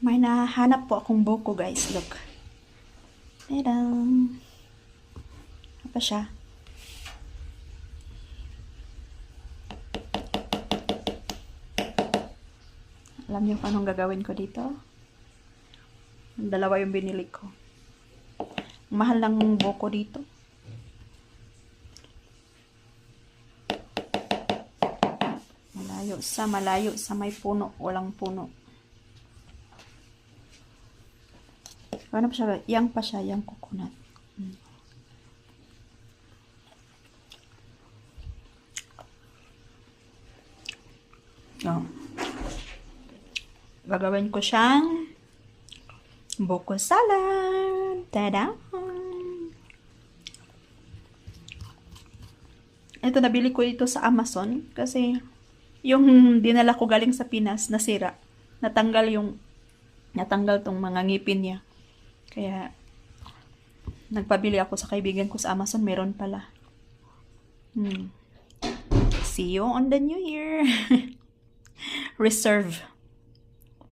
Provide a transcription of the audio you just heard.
May nahanap po akong buko, guys. Look. Tadam! Apa siya? Alam niyo kung anong gagawin ko dito? Dalawa yung binili ko. Mahal ng buko dito. Malayo sa may puno, walang puno. Ano pa siya? Yang pa siya, yang coconut. Oh. Gagawin ko siyang buko salad. Tada! Ito, nabili ko ito sa Amazon kasi yung dinala ko galing sa Pinas, nasira. Natanggal tong mga ngipin niya. Kaya, nagpabili ako sa kaibigan ko sa Amazon. Meron pala. See you on the new year. Reserve.